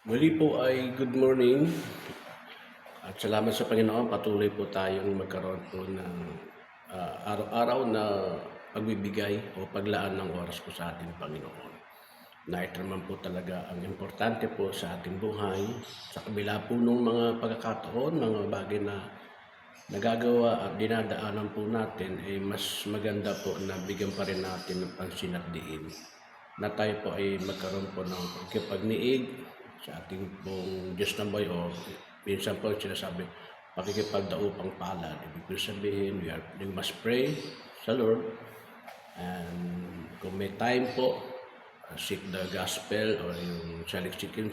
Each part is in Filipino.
Muli po ay good morning at salamat sa Panginoon, patuloy po tayong magkaroon po ng araw-araw na pagbibigay o paglaan ng oras po sa ating Panginoon. Na ito naman po talaga ang importante po sa ating buhay. Sa kabila po ng mga pagkakataon, mga bagay na nagagawa at dinadaanan po natin, ay mas maganda po na bigyan pa rin natin ng pansin at diin na tayo po ay magkaroon po ng pagkipagniig sa ating pong Diyos na buhay o minsan po sinasabi pakikipagdaupang palad. Ibig po sabihin, we must pray sa Lord, and kung may time po, seek the gospel or yung saliksikin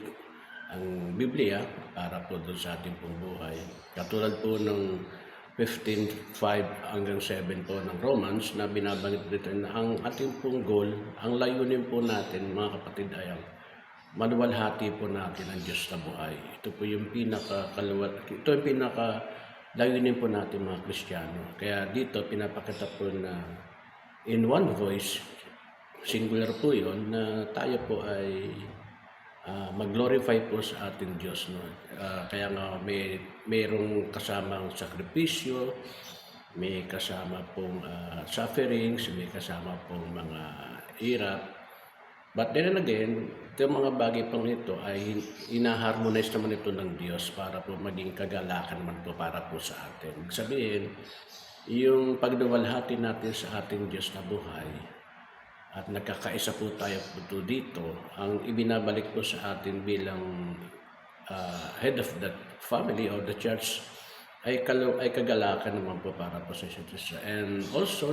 ang Biblia para po doon sa ating pong buhay. Katulad po ng 15:5 hanggang 7 po ng Romans na binabanggit dito na ang ating pong goal, ang layunin po natin mga kapatid ay ang maluwalhati po natin ang Diyos na buhay. Ito po yung layunin po natin mga Kristiyano. Kaya dito pinapakita po na in one voice, singular po yun, na tayo po ay mag-glorify po sa ating Diyos. No? Kaya nga mayroong kasamang sakripisyo, may kasama pong sufferings, may kasama pong mga hirap. But then again, itong mga bagay pang ito ay ina-harmonize naman ito ng Diyos para po maging kagalakan naman po para po sa atin. Sabihin, yung pagduwalhati natin sa ating Diyos na buhay at nagkakaisa po tayo po dito, ang ibinabalik po sa atin bilang head of that family or the church ay kagalakan naman po para po sa isa't isa. And also,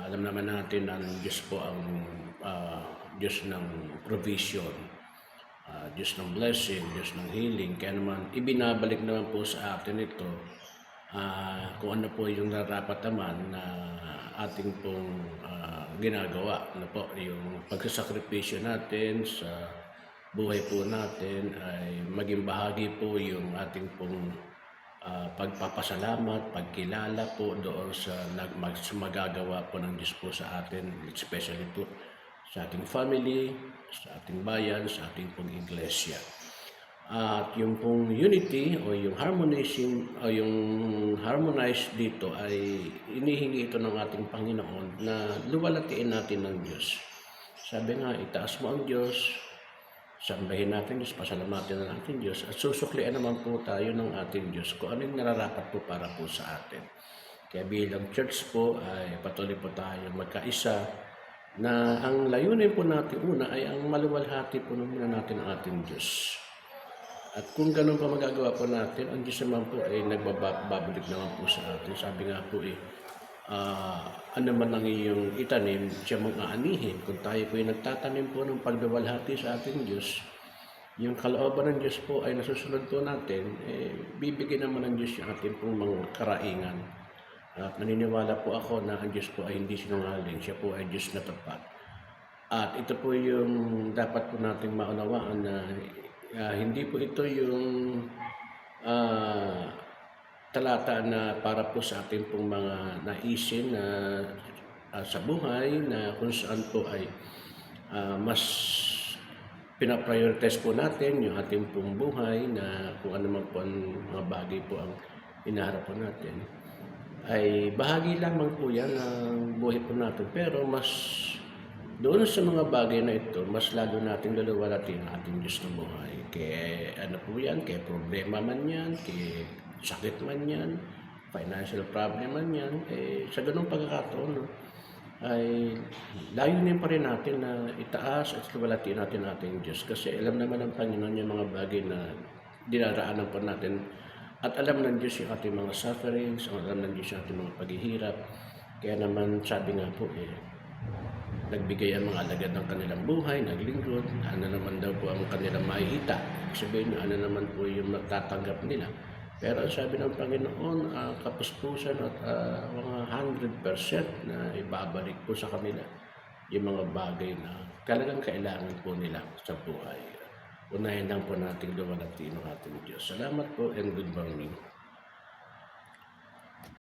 alam naman natin na ang Diyos po ang Diyos ng provision, Diyos ng blessing, Diyos ng healing. Kaya naman ibinabalik naman po sa atin ito kung ano po yung narapat naman na ating pong ginagawa. Ano po, yung pagsasakripisyo natin sa buhay po natin ay maging bahagi po yung ating pong pagpapasalamat, pagkilala po doon sa magagawa po ng Diyos po sa atin, especially po sa ating family, sa ating bayan, sa ating pong iglesia. At yung pong unity o yung harmonized dito ay inihingi ito ng ating Panginoon na luwalhatiin natin ng Diyos. Sabi nga, itaas mo ang Diyos, sambahin natin Diyos, pasalamatin na natin Diyos, at susuklian naman po tayo ng ating Diyos kung ano yung nararapat po para po sa atin. Kaya bilang church po ay patuloy po tayo magkaisa na ang layunin po natin una ay ang maluwalhati po muna natin ang ating Diyos. At kung ganun pa magagawa po natin, ang Diyos naman po ay nagbabalik naman po sa atin. Sabi nga po ano man ang iyong itanim, siya mong aanihin. Kung tayo po ay nagtatanim po ng pagduwalhati sa ating Diyos, yung kalooban ng Diyos po ay nasusunod po natin, bibigyan naman ng Diyos yung ating pong mga karaingan. At naniniwala po ako na ang Diyos po ay hindi sinungaling, siya po ay Diyos na tapat. At ito po yung dapat po nating maunawaan na hindi po ito yung talata na para po sa ating pong mga naisin na sa buhay na kung saan po ay mas pinaprioritize po natin yung ating pong buhay na kung ano man po ang mga bagay po ang inaharap po natin. Ay bahagi lamang po yan ng buhay po natin. Pero mas doon sa mga bagay na ito, mas lalo nating luluwalhatiin ang ating Diyos na buhay. Kaya ano po yan, kaya problema man yan, kaya sakit man yan, financial problem man yan, sa ganung pagkakataon, ay layunin pa rin natin na itaas at luwalhatiin natin ang ating Diyos. Kasi alam naman ng Panginoon yung mga bagay na dinaraanan pa natin. At alam ng Diyos yung ating mga sufferings, alam ng Diyos yung ating mga paghihirap. Kaya naman sabi nga po nagbigay ang mga alagad ng kanilang buhay, naglingkod, ano naman daw po ang kanilang makikita. Sabihin ano naman po yung matatanggap nila. Pero sabi ng Panginoon, kapuspusan at mga 100% na ibabalik po sa kanila yung mga bagay na talagang kailangan po nila sa buhay. Unahin lang po natin luwalhatiin ang ating Diyos. Salamat po and good morning.